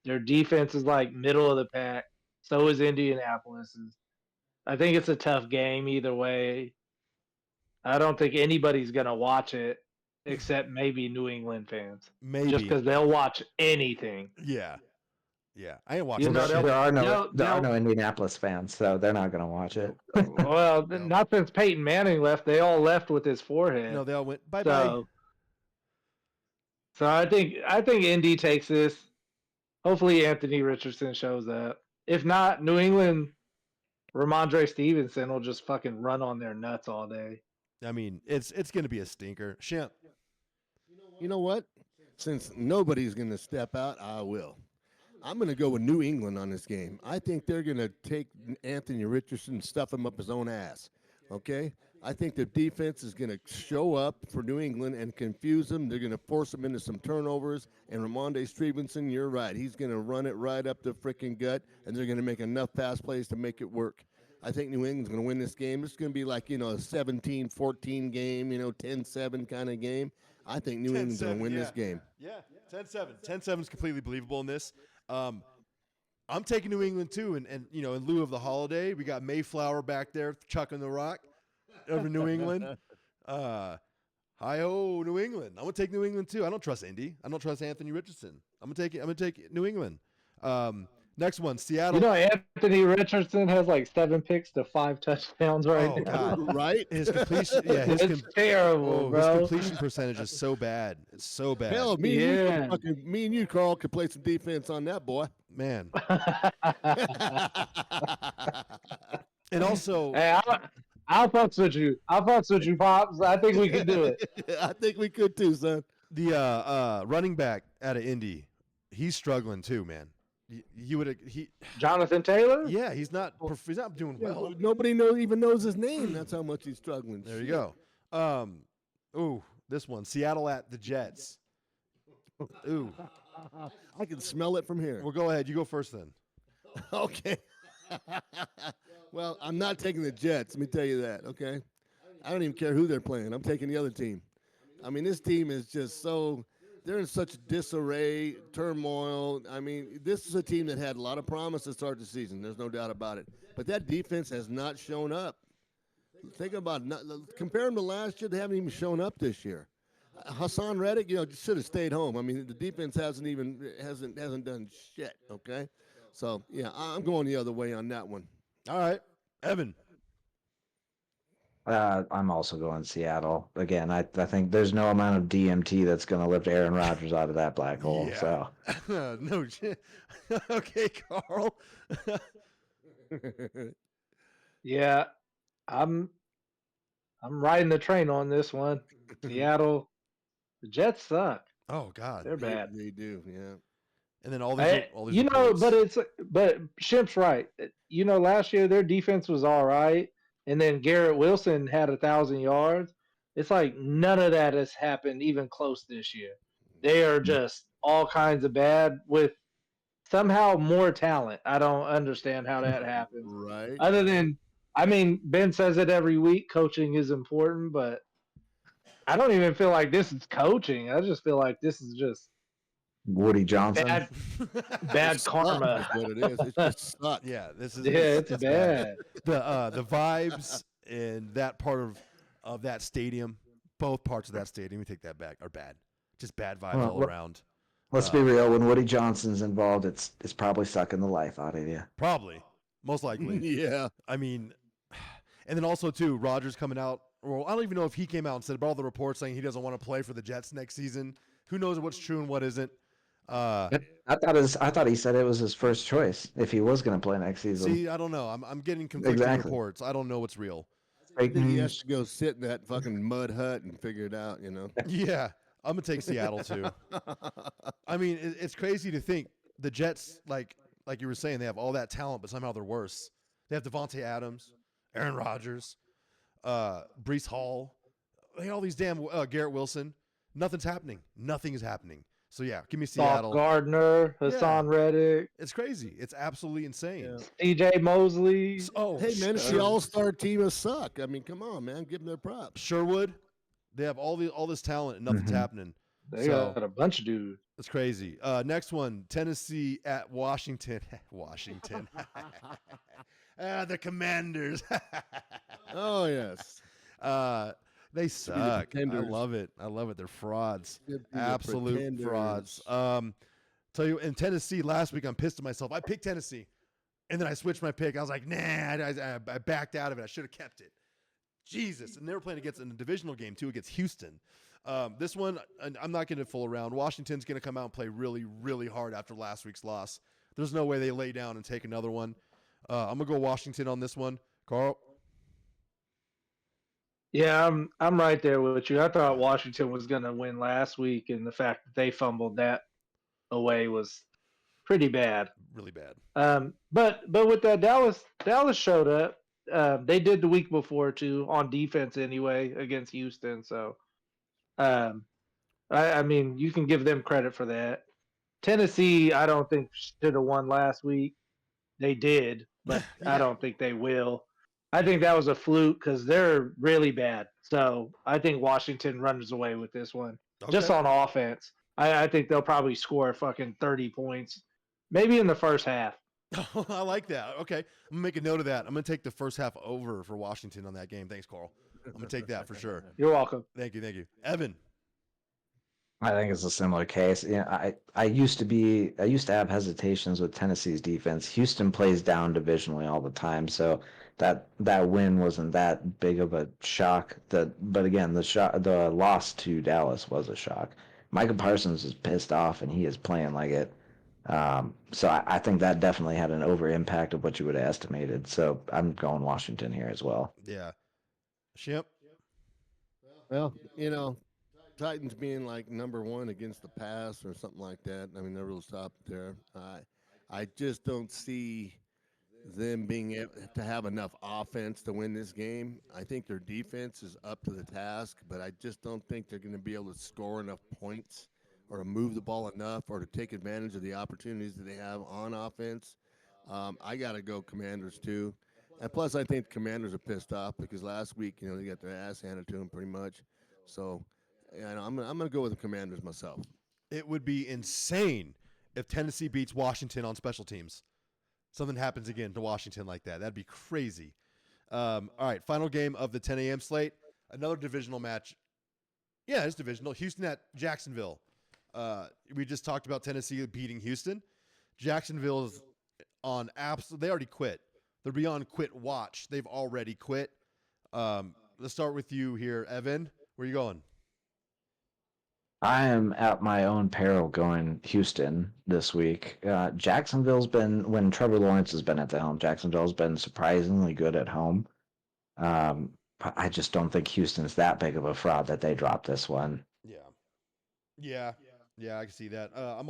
Their defense is like middle of the pack. So is Indianapolis's. I think it's a tough game either way. I don't think anybody's going to watch it except maybe New England fans. Maybe. Just because they'll watch anything. Yeah. I ain't watching know, that. There are no Indianapolis fans, so they're not going to watch it. Well, not since Peyton Manning left. They all left with his forehead. No, they all went bye-bye. So I think Indy takes this. Hopefully Anthony Richardson shows up. If not, New England, Ramondre Stevenson will just fucking run on their nuts all day. I mean, it's going to be a stinker. Shemp. You know what? Since nobody's going to step out, I will. I'm going to go with New England on this game. I think they're going to take Anthony Richardson and stuff him up his own ass. Okay? I think the defense is going to show up for New England and confuse them. They're going to force them into some turnovers. And Ramondre Stevenson, you're right. He's going to run it right up the freaking gut, and they're going to make enough pass plays to make it work. I think New England's going to win this game. It's going to be like, a 17-14 game, 10-7 kind of game. I think New England's going to win this game. Yeah, 10-7. 10-7 is completely believable in this. I'm taking New England too, and in lieu of the holiday, we got Mayflower back there chucking the rock over New England. Hi-ho, New England. I'm gonna take New England too. I don't trust Indy. I don't trust Anthony Richardson. I'm gonna take New England. Next one, Seattle. Anthony Richardson has like 7 picks to 5 touchdowns right now. God. Right? His completion, it's terrible, bro. His completion percentage is so bad. It's so bad. Hell, me and you, Carl, could play some defense on that boy. Man. And also, hey, I'll fucks with you. Pops. I think we can do it. I think we could too, son. The running back out of Indy, he's struggling too, man. Jonathan Taylor? Yeah, he's not doing well. Nobody even knows his name. That's how much he's struggling. There you go. This one, Seattle at the Jets. Ooh, I can smell it from here. Well, go ahead. You go first then. Okay. Well, I'm not taking the Jets. Let me tell you that. Okay. I don't even care who they're playing. I'm taking the other team. I mean, this team is just they're in such disarray, turmoil. I mean, this is a team that had a lot of promise to start the season. There's no doubt about it. But that defense has not shown up. Think about compare them to last year. They haven't even shown up this year. Hassan Reddick, just should have stayed home. I mean, the defense hasn't done shit. Okay, so yeah, I'm going the other way on that one. All right, Evan. I'm also going Seattle. Again, I think there's no amount of DMT that's going to lift Aaron Rodgers out of that black hole. Yeah. So No shit. Okay, Carl. Yeah, I'm I'm riding the train on this one. Seattle, the Jets suck. Oh God. They're bad. They do, yeah. And then all these You know, reports. but Shimp's right. You know, last year their defense was all right, and then Garrett Wilson had 1,000 yards. It's like none of that has happened even close this year. They are just all kinds of bad with somehow more talent. I don't understand how that happens. Right. Other than, I mean, Ben says it every week. Coaching is important, but I don't even feel like this is coaching. I just feel like this is just Woody Johnson. bad Suck karma. is what it is. It just sucks. Yeah, this is Yeah, it's bad. The vibes in that part of that stadium, both parts of that stadium, we take that back, are bad. Just bad vibes Well, all around. Let's be real. When Woody Johnson's involved, it's probably sucking the life out of you. Probably, most likely. Yeah. I mean, and then also too, Rodgers coming out. Well, I don't even know if he came out and said, but all the reports saying he doesn't want to play for the Jets next season. Who knows what's true and what isn't? I thought he said it was his first choice if he was going to play next season. See, I don't know. I'm getting conflicting Exactly. reports. I don't know what's real. I think he has to go sit in that fucking mud hut and figure it out, you know. Yeah, I'm gonna take Seattle too. I mean, it's crazy to think the Jets, like you were saying, they have all that talent, but somehow they're worse. They have Devontae Adams, Aaron Rodgers, Brees Hall, all these damn Garrett Wilson. Nothing's happening. Nothing is happening. So yeah, give me Seattle. Gardner, Hassan Reddick, It's crazy. It's absolutely insane. CJ Mosley. Oh, Hey man, it's the all-star team of suck. I mean, come on, man, give them their props. Sherwood. They have all this talent and nothing's happening. They So- got a bunch of dudes. That's crazy. Next one, Tennessee at Washington. Washington. The Commanders. Oh yes. They suck. I Pretenders. love it. They're frauds. They're the Absolute pretenders. frauds. Tell you, in Tennessee last week, I'm pissed at myself. I picked Tennessee, and then I switched my pick. I was like, nah, I backed out of it. I should have kept it. Jesus. And they were playing against in a divisional game, too, against Houston. This one, I'm not going to fool around. Washington's going to come out and play really, really hard after last week's loss. There's no way they lay down and take another one. I'm going to go Washington on this one. Carl? Yeah, I'm right there with you. I thought Washington was going to win last week, and the fact that they fumbled that away was pretty bad. Really bad. But with that, Dallas showed up. They did the week before too on defense anyway against Houston. So, I mean, you can give them credit for that. Tennessee, I don't think should have won last week. They did, but I don't think they will. I think that was a fluke because they're really bad. So I think Washington runs away with this one. Just on offense. I think they'll probably score fucking 30 points, maybe in the first half. I like that. Okay. I'm going to make a note of that. I'm going to take the first half over for Washington on that game. Thanks, Carl. I'm going to take that for sure. You're welcome. Thank you. Evan. I think it's a similar case. Yeah, I used to have hesitations with Tennessee's defense. Houston plays down divisionally all the time, so that win wasn't that big of a shock. But again, the loss to Dallas was a shock. Micah Parsons is pissed off and he is playing like it. So I think that definitely had an over impact of what you would have estimated. So I'm going Washington here as well. Yeah. Shimp. Well, Titans being like number one against the pass or something like that. I mean, they're real top there. I just don't see them being able to have enough offense to win this game. I think their defense is up to the task, but I just don't think they're going to be able to score enough points or to move the ball enough or to take advantage of the opportunities that they have on offense. I got to go Commanders too. And plus, I think the Commanders are pissed off because last week, they got their ass handed to them pretty much. So, I'm going to go with the Commanders myself. It would be insane if Tennessee beats Washington on special teams. Something happens again to Washington like that. That'd be crazy. All right, final game of the 10 a.m. slate. Another divisional match. Yeah, it's divisional. Houston at Jacksonville. We just talked about Tennessee beating Houston. Jacksonville is on absolute. They already quit. They're beyond quit watch. They've already quit. let's start with you here, Evan. Where you going? I am at my own peril going Houston this week. Jacksonville's been, when Trevor Lawrence has been at the helm, Jacksonville's been surprisingly good at home. But I just don't think Houston's that big of a fraud that they dropped this one. Yeah. I can see that. I'm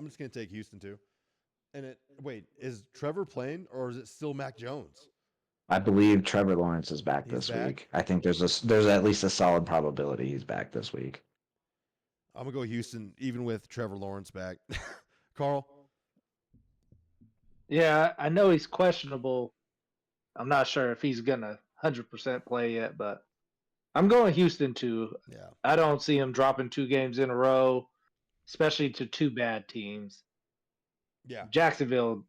just gonna take Houston too. And wait, is Trevor playing or is it still Mac Jones? I believe Trevor Lawrence is back He's this back? week. I think there's at least a solid probability he's back this week. I'm gonna go Houston, even with Trevor Lawrence back. Carl? Yeah, I know he's questionable. I'm not sure if he's gonna 100% play yet, but I'm going Houston too. Yeah. I don't see him dropping 2 games in a row, especially to 2 bad teams. Yeah. Jacksonville,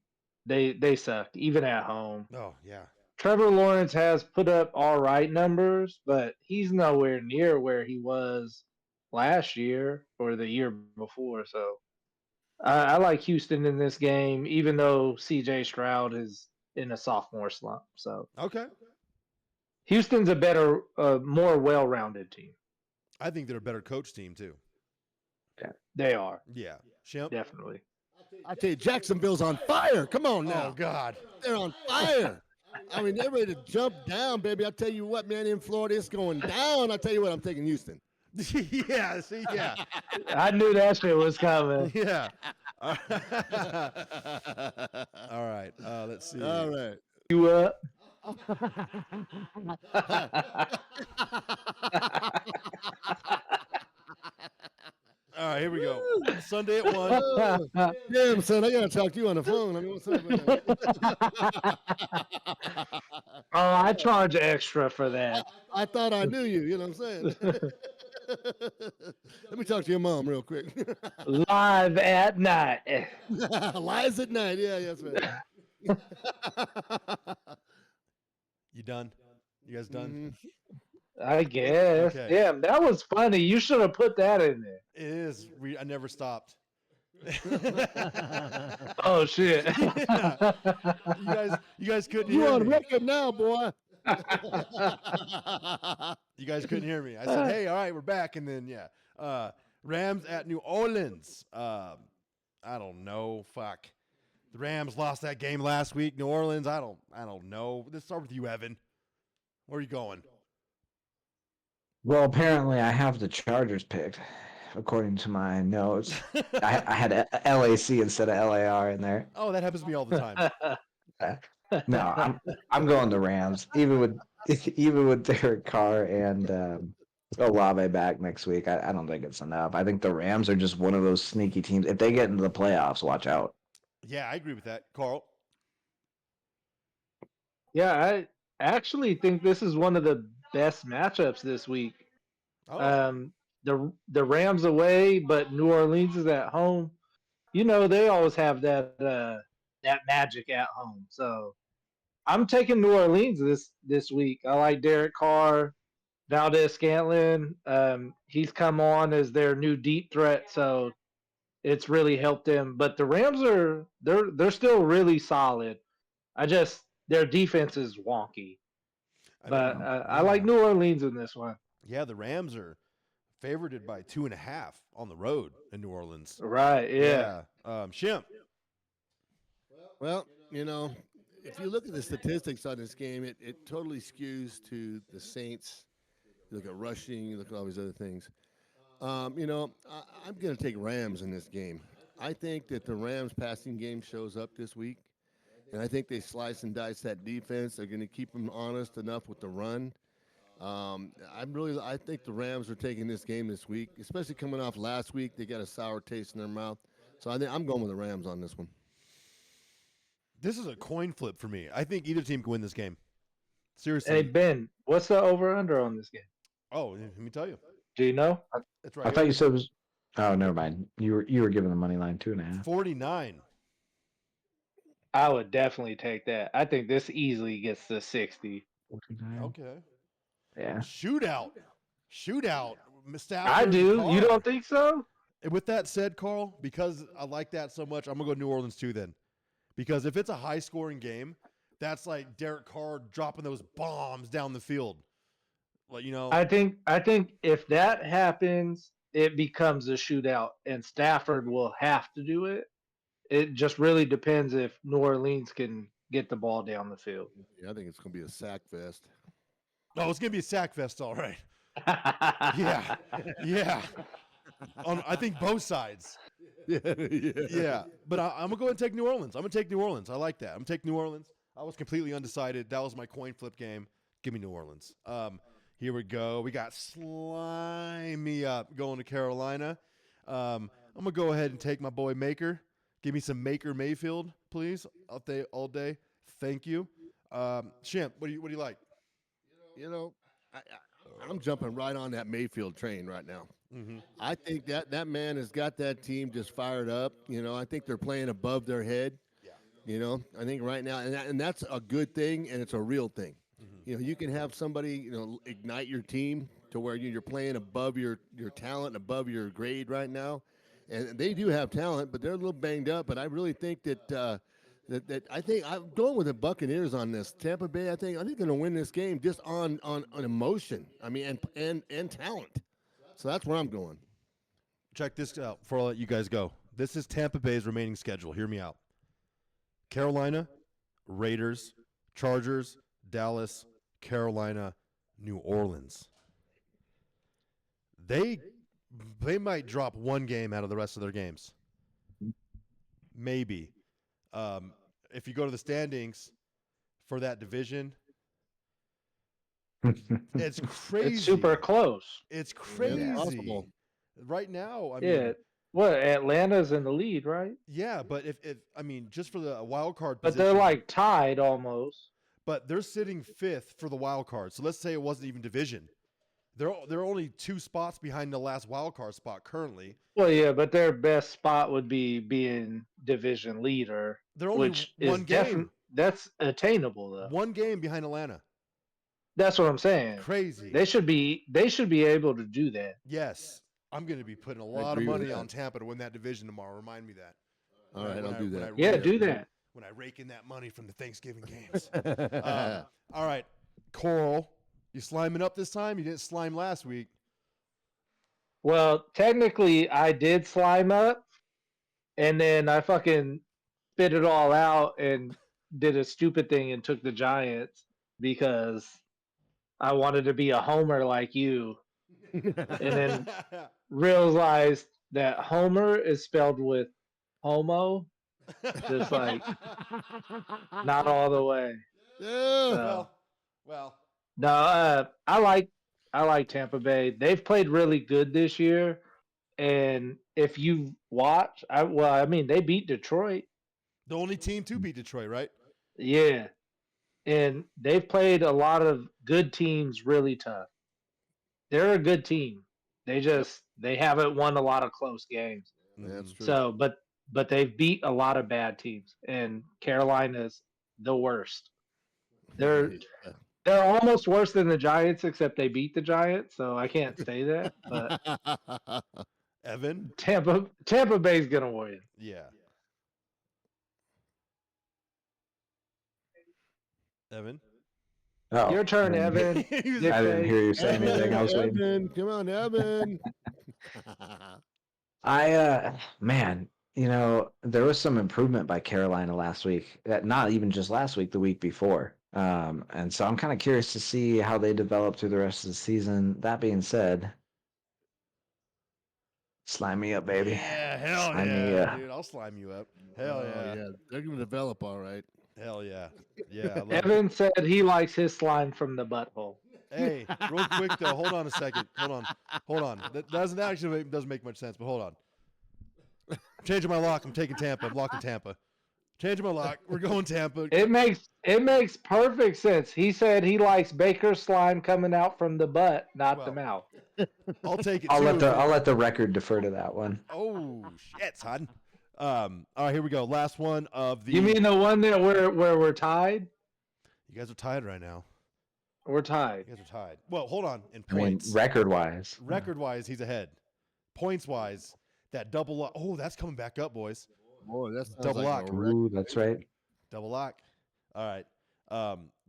they suck even at home. Oh, yeah. Trevor Lawrence has put up all right numbers, but he's nowhere near where he was last year or the year before. So I like Houston in this game, even though CJ Stroud is in a sophomore slump. So Okay. Houston's a better, more well-rounded team. I think they're a better coach team too. They are Yeah. Shemp? definitely. I tell you, Jacksonville's on fire. Come on now. Oh God. They're on fire. I mean, they're ready to jump down, baby. I tell you what, man, in Florida, it's going down. I tell you what, I'm taking Houston. Yeah. See. Yeah. I knew that shit was coming. Yeah. All right. Let's see. All right. You up? All right. Here we go. Sunday at 1. Damn, son, I gotta talk to you on the phone. I mean, what's up with that? Oh, I charge extra for that. I thought I knew you. You know what I'm saying? Let me talk to your mom real quick. Live at night. Lies at night. Yeah, that's right. You done? You guys done? I guess. Okay. Damn, that was funny. You should have put that in there. It is. I never stopped. Oh shit. You guys couldn't You hear on me. record now, boy. You guys couldn't hear me. I said, "Hey, all right, we're back." And then Rams at New Orleans. I don't know. Fuck. The Rams lost that game last week. New Orleans. I don't know. Let's start with you, Evan. Where are you going? Well, apparently I have the Chargers picked, according to my notes. I had LAC instead of LAR in there. Oh, that happens to me all the time. No, I'm going the Rams, even with Derek Carr and Olave back next week. I don't think it's enough. I think the Rams are just one of those sneaky teams. If they get into the playoffs, watch out. Yeah, I agree with that, Carl. Yeah, I actually think this is one of the best matchups this week. Oh, The Rams away, but New Orleans is at home. You know, they always have that magic at home. So I'm taking New Orleans this week. I like Derek Carr, Valdez Scantlin. He's come on as their new deep threat, so it's really helped them. But the Rams they're still really solid. Their defense is wonky. But I like New Orleans in this one. Yeah, the Rams are favored by 2.5 on the road in New Orleans. Right, yeah. Shimp. Well, you know, if you look at the statistics on this game, it totally skews to the Saints. You look at rushing, you look at all these other things. You know, I'm going to take Rams in this game. I think that the Rams passing game shows up this week, and I think they slice and dice that defense. They're going to keep them honest enough with the run. I think the Rams are taking this game this week, especially coming off last week. They got a sour taste in their mouth. So I think I'm going with the Rams on this one. This is a coin flip for me. I think either team can win this game. Seriously. Hey, Ben, what's the over-under on this game? Oh, let me tell you. Do you know? That's right. I thought you said it was. Oh, never mind. You were giving the money line 2.5. 49. I would definitely take that. I think this easily gets to 60. 49. Okay. Yeah. Shootout. I do. You don't think so? And with that said, Carl, because I like that so much, I'm going to go New Orleans too then. Because if it's a high-scoring game, that's like Derek Carr dropping those bombs down the field. Like, you know, I think if that happens, it becomes a shootout, and Stafford will have to do it. It just really depends if New Orleans can get the ball down the field. Yeah, I think it's gonna be a sack fest. oh, it's gonna be a sack fest, all right. Yeah, yeah. I think both sides. Yeah. Yeah, but I'm gonna go ahead and take New Orleans. I'm gonna take New Orleans. I like that. I'm gonna take New Orleans. I was completely undecided. That was my coin flip game. Give me New Orleans. Here we go. We got Slimy Up going to Carolina. I'm gonna go ahead and take my boy Maker. Give me some Maker Mayfield, please. All day. Thank you. Shimp, what do you like? You know, I'm jumping right on that Mayfield train right now. Mm-hmm. I think that man has got that team just fired up. You know, I think they're playing above their head. Yeah. You know, I think right now, and that's a good thing, and it's a real thing. Mm-hmm. You know, you can have somebody, you know, ignite your team to where you're playing above your talent, above your grade right now, and they do have talent, but they're a little banged up. But I really think that I think I'm going with the Buccaneers on this. Tampa Bay, I think going to win this game just on emotion. I mean, and talent. So that's where I'm going. Check this out before I let you guys go. This is Tampa Bay's remaining schedule. Hear me out. Carolina, Raiders, Chargers, Dallas, Carolina, New Orleans. They might drop one game out of the rest of their games. Maybe. If you go to the standings for that division, it's crazy. It's super close. It's crazy. Possible. Right now, I Yeah. mean, What, Atlanta's in the lead, right? yeah, but if I mean, just for the wild card But position, they're like tied almost. but they're sitting fifth for the wild card. So let's say it wasn't even division. They're only 2 spots behind the last wild card spot currently. Well, yeah, but their best spot would be being division leader, They're only which one is game, that's attainable though. one game behind Atlanta. That's what I'm saying. Crazy. They should be able to do that. Yes, I'm going to be putting a lot of agree with money that. on Tampa to win that division tomorrow. Remind me that. All right, I'll do that. Yeah, do that. When I rake in that money from the Thanksgiving games. All right, Coral, you sliming up this time? You didn't slime last week. Well, technically, I did slime up, and then I fucking spit it all out and did a stupid thing and took the Giants because I wanted to be a homer like you, and then realized that homer is spelled with homo, just like not all the way. Yeah. Well. No, I like Tampa Bay. They've played really good this year, and if you watch, I mean, they beat Detroit. The only team to beat Detroit, right? Yeah, and they've played a lot of good teams really tough. They're a good team. They haven't won a lot of close games. That's true. So, but they've beat a lot of bad teams, and Carolina's the worst. They're almost worse than the Giants, except they beat the Giants, so I can't say that. But Evan? Tampa Bay's gonna win. Yeah. Evan? Oh, Your turn, man. Evan. He was- Dick I didn't face. hear you say anything. I was waiting. Evan, come on, Evan. Man, there was some improvement by Carolina last week. Not even just last week, the week before. And so I'm kind of curious to see how they develop through the rest of the season. That being said, slime me up, baby. Yeah, hell Slime me yeah, up. dude. I'll slime you up. Hell Oh, yeah. They're going to develop all right. Hell yeah. Yeah, I love it. Evan said he likes his slime from the butthole. Hey, real quick though, hold on a second. Hold on. That doesn't make much sense, but hold on. I'm changing my lock. I'm taking Tampa. I'm locking Tampa. Changing my lock. We're going Tampa. It makes perfect sense. He said he likes Baker's slime coming out from the butt, not the Well, mouth. I'll take it. I'll too. let the record defer to that one. Oh shit, son. All right, here we go. Last one of the. You mean the one that where we're tied? You guys are tied right now. We're tied. You guys are tied. Well, hold on. In I mean, points, record-wise. record-wise, he's ahead. Points-wise, that double lock. Oh, that's coming back up, boys. Boy, that's Double lock. Ooh, that's right. Double lock. All right.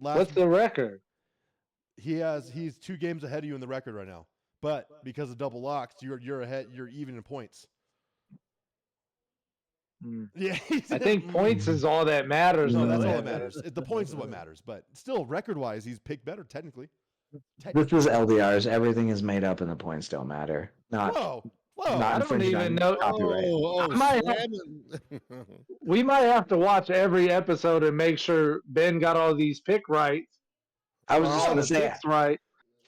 Last. What's the record? He's 2 games ahead of you in the record right now. But because of double locks, you're ahead. You're even in points. Mm. Yeah, I think points is all that matters. No, though, that's all that man. matters. The points is what matters. But still, record-wise, he's picked better technically. This is LDRs. Everything is made up, and the points don't matter. Not Whoa. not I don't infringing even on know- copyright. I might have- slamming. We might have to watch every episode and make sure Ben got all these pick right. I was or just all going to the say, picks right.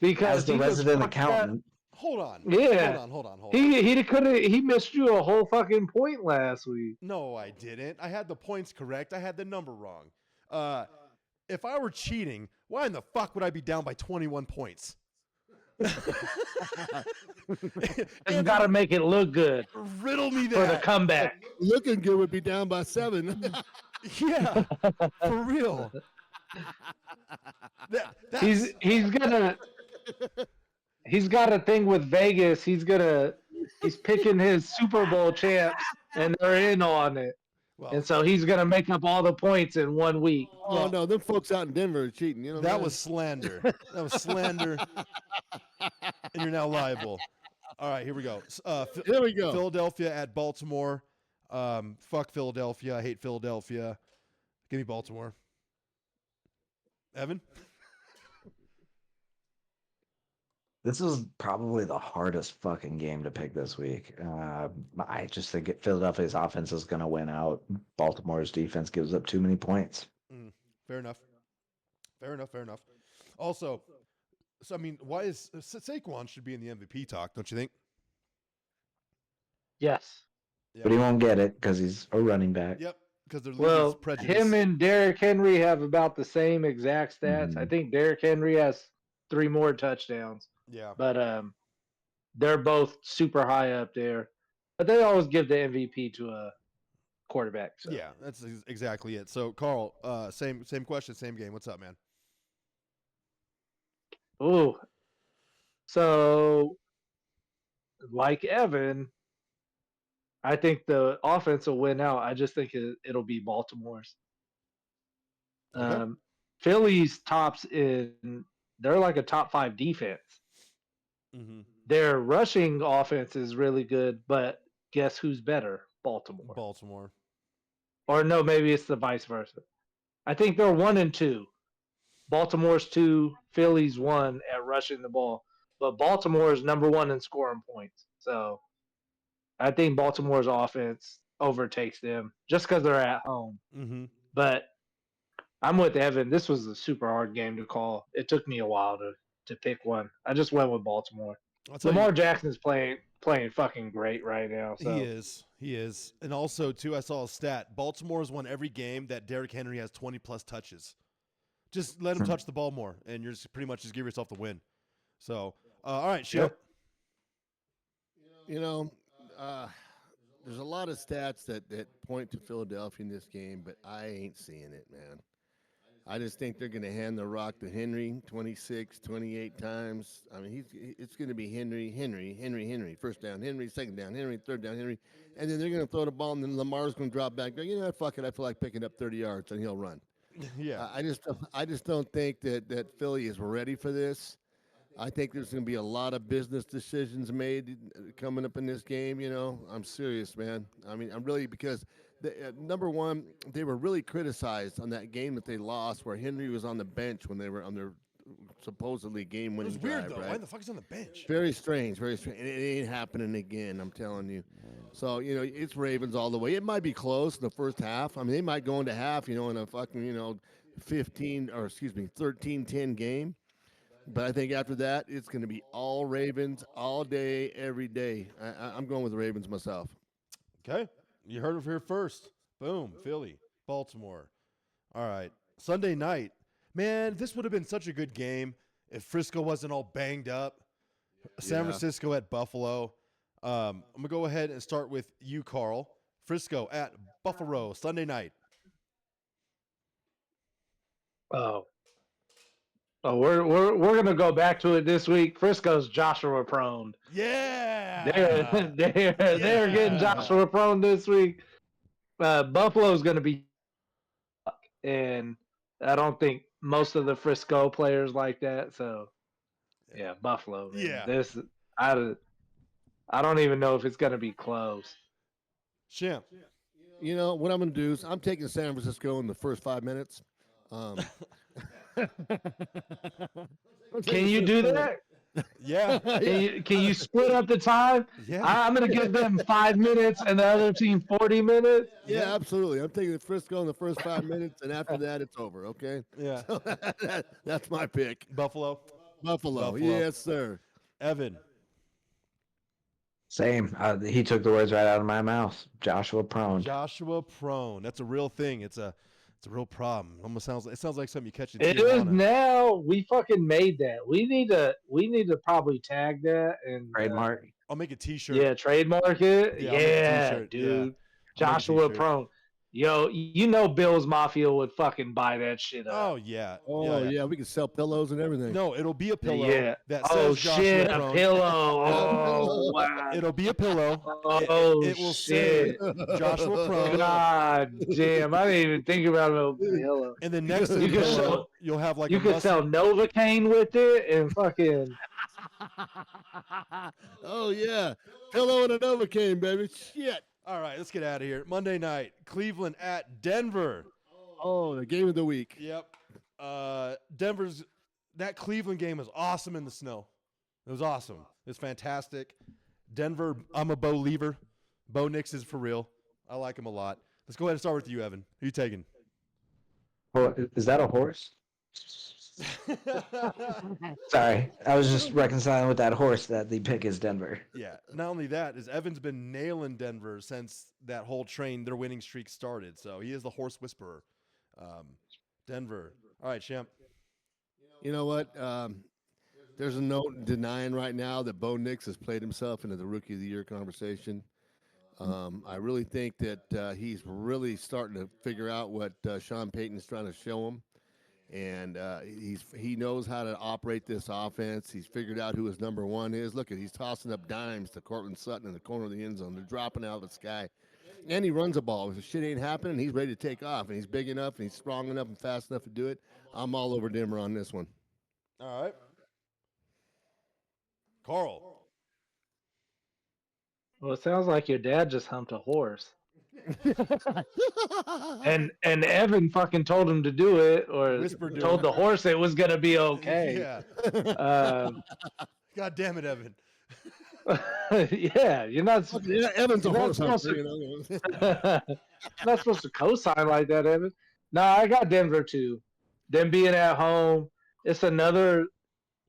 Because as the he just resident fucked that- accountant, Hold on. Yeah. Hold on. He missed you a whole fucking point last week. No, I didn't. I had the points correct. I had the number wrong. If I were cheating, why in the fuck would I be down by 21 points? You got to make it look good Riddle me for the that. comeback. Looking good would be down by 7. Yeah, for real. That's, He's got a thing with Vegas. He's picking his Super Bowl champs, and they're in on it. well, And so he's gonna make up all the points in 1 week. Oh no, them folks out in Denver are cheating. You know that was slander. That was slander, and you're now liable. All right, here we go. Here we go. Philadelphia at Baltimore. Fuck Philadelphia. I hate Philadelphia. Give me Baltimore. Evan? this is probably the hardest fucking game to pick this week. I just think Philadelphia's offense is going to win out. Baltimore's defense gives up too many points. Fair enough. Also, so I mean, why is Saquon should be in the MVP talk? Don't you think? Yes. But he won't get it because he's a running back. Yep. Because they're Well, prejudice. him and Derrick Henry have about the same exact stats. I Mhm. think Derrick Henry has 3 more touchdowns, yeah. but they're both super high up there. But they always give the MVP to a quarterback. So. Yeah, that's exactly it. So, Carl, same question, same game. What's up, man? Ooh. So, like Evan, I think the offense will win out. I just think it'll be Baltimore's. Okay. Philly's tops in, they're like a top 5 defense. Mm-hmm. Their rushing offense is really good, but guess who's better? Baltimore. Baltimore. Or no, maybe it's the vice versa. I think they're 1 and 2. Baltimore's 2, Philly's 1 at rushing the ball. But Baltimore is number 1 in scoring points. So I think Baltimore's offense overtakes them just because they're at home. Mm-hmm. But I'm with Evan. This was a super hard game to call. It took me a while to pick one. I just went with Baltimore. Lamar Jackson's playing fucking great right now. So. He is. And also, too, I saw a stat. Baltimore's won every game that Derrick Henry has 20-plus touches. Just let him touch the ball more, and you're just pretty much just give yourself the win. So, all right, Shep. You know, there's a lot of stats that point to Philadelphia in this game, but I ain't seeing it, man. I just think they're going to hand the rock to Henry 26, 28 times. I mean, it's going to be Henry. First down, Henry. Second down, Henry. Third down, Henry. And then they're going to throw the ball, and then Lamar's going to drop back. Go, you know what, fuck it. I feel like picking up 30 yards, and he'll run. Yeah. I just don't think that Philly is ready for this. I think there's going to be a lot of business decisions made coming up in this game. You know, I'm serious, man. I mean, I'm really, because number one, they were really criticized on that game that they lost, where Henry was on the bench when they were on their supposedly It game-winning was weird, drive, though. right? Why the fuck is he on the bench? Very strange, very strange. And it ain't happening again, I'm telling you. So, you know, it's Ravens all the way. It might be close in the first half. I mean, they might go into half, you know, in a fucking, 13-10 game. But I think after that, it's going to be all Ravens all day, every day. I'm going with the Ravens myself. Okay. You heard it here first. Boom. Philly. Baltimore. All right. Sunday night. Man, this would have been such a good game if Frisco wasn't all banged up. San Yeah. Francisco at Buffalo. I'm going to go ahead and start with you, Carl. Frisco at Buffalo, Sunday night. We're gonna go back to it this week. Frisco's Joshua prone. Yeah. They're getting Joshua prone this week. Buffalo's gonna be, and I don't think most of the Frisco players like that. So yeah, Buffalo. Man. Yeah. This I don't even know if it's gonna be close. Champ. You know what I'm going to do is I'm taking San Francisco in the first 5 minutes. Um, Can you do that? Yeah. Can you split up the time? Yeah. I'm gonna give them 5 minutes and the other team 40 minutes. Yeah, absolutely. I'm taking Frisco in the first 5 minutes, and after that, it's over. Okay. Yeah. So that's my pick. Buffalo. Buffalo. Buffalo. Yes, sir. Evan. Same. He took the words right out of my mouth. Joshua Prone. Joshua Prone. That's a real thing. It's a real problem. Almost sounds like something you catch in It is Tijuana. now. We fucking made that. We need to probably tag that and Trademark. I'll make a T-shirt. yeah, trademark it. Yeah, I'll make a Yeah, t-shirt. dude. Yeah. I'll make a Joshua t-shirt. Prone. Yo, you know Bill's Mafia would fucking buy that shit up. Oh yeah. Oh yeah, we can sell pillows and everything. No, it'll be a pillow Yeah. that Oh says Joshua shit, a Prone. pillow. Oh wow. It'll be a pillow. Oh it will shit. say Joshua Prone. God damn, I didn't even think about a pillow. And then next to the You could pillow, sell- you'll have like You a could sell Novocaine with it and fucking Oh yeah, pillow and a Novocaine, baby. Shit. All right, let's get out of here. Monday night, Cleveland at Denver. Oh, the game of the week. Yep. That Cleveland game was awesome in the snow. It was awesome. It was fantastic. Denver, I'm a Bo Lever. Bo Nix is for real. I like him a lot. Let's go ahead and start with you, Evan. Who you taking? Oh, is that a horse? Sorry, I was just reconciling with that horse that the pick is Denver. Yeah. Not only that, is Evan's been nailing Denver since that whole their winning streak started. So he is the horse whisperer. Denver. All right, champ. You know what? There's no denying right now that Bo Nix has played himself into the Rookie of the Year conversation. I really think that he's really starting to figure out what Sean Payton's trying to show him. And he knows how to operate this offense. He's figured out who his number one is. Look, he's tossing up dimes to Cortland Sutton in the corner of the end zone. They're dropping out of the sky. And he runs the ball. If the shit ain't happening, he's ready to take off. And he's big enough and he's strong enough and fast enough to do it. I'm all over Denver on this one. All right. Carl. well, it sounds like your dad just humped a horse. And Evan fucking told him to do it, or Whispered to told him. the horse it was gonna be okay. Yeah. God damn it, Evan. Yeah, you're not. Yeah, Evan's a You're not horse supposed hunter, to- you know. not supposed to co-sign like that, Evan. No, I got Denver too. Them being at home, it's another.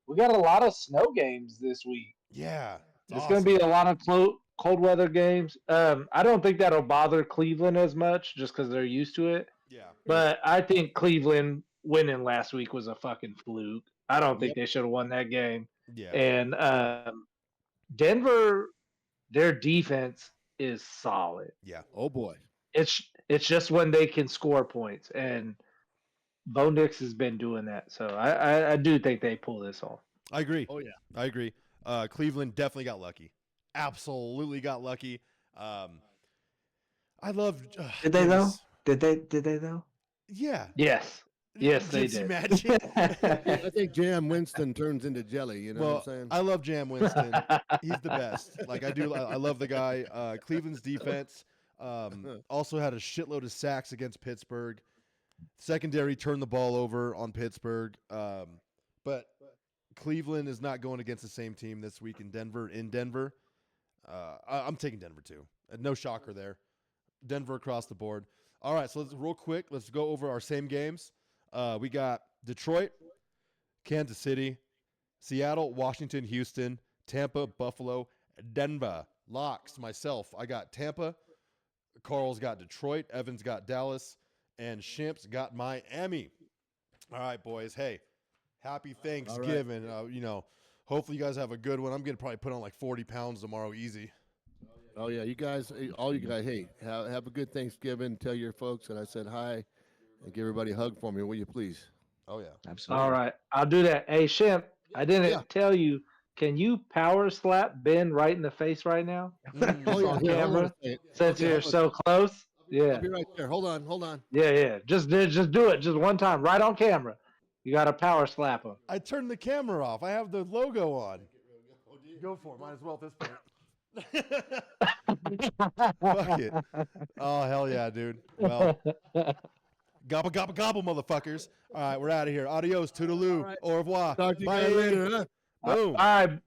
We got a lot of snow games this week. Yeah. It's going to be a lot of cold weather games. I don't think that'll bother Cleveland as much, just because they're used to it. Yeah. But I think Cleveland winning last week was a fucking fluke. I don't think they should have won that game. Yeah. And Denver, their defense is solid. Yeah. Oh boy. It's just when they can score points, and Bo Nix has been doing that. So I do think they pull this off. I agree. Oh yeah. I agree. Cleveland definitely got lucky. Absolutely got lucky. I love. Did they though? Did they though? Yeah. Yes. Yes, they Just did. imagine. I think Jam Winston turns into jelly. You know Well, what I'm saying? I love Jam Winston. He's the best. Like I do. I love the guy. Cleveland's defense also had a shitload of sacks against Pittsburgh. Secondary turned the ball over on Pittsburgh. But Cleveland is not going against the same team this week in Denver. I'm taking Denver too. No shocker there. Denver across the board. All right, so let's go over our same games. We got Detroit, Kansas City, Seattle, Washington, Houston, Tampa, Buffalo, Denver. Locks, myself. I got Tampa. Carl's got Detroit. Evans got Dallas. And Shimp's got Miami. All right, boys. Hey, happy Thanksgiving. Hopefully you guys have a good one. I'm going to probably put on like 40 pounds tomorrow easy. Oh yeah, you guys, all you guys. Hey, have a good Thanksgiving. Tell your folks that I said hi, and give everybody a hug for me, will you please? Oh, yeah. Absolutely. All right, I'll do that. Hey, Shimp, I didn't tell you. Can you power slap Ben right in the face right now? Oh yeah, On here, hold on camera? a second. Since Okay, you're hold so close. on. Yeah. I'll be right there. Hold on. Yeah. Just do it. Just one time. Right on camera. You got to power slap them. I turned the camera off. I have the logo on. Go for it. Might as well at this point. Fuck it. Oh, hell yeah, dude. Well, gobble, gobble, gobble, motherfuckers. All right, we're out of here. Adios, toodaloo, All right. au revoir. Talk to you Bye. guys later, huh? Boom. All right.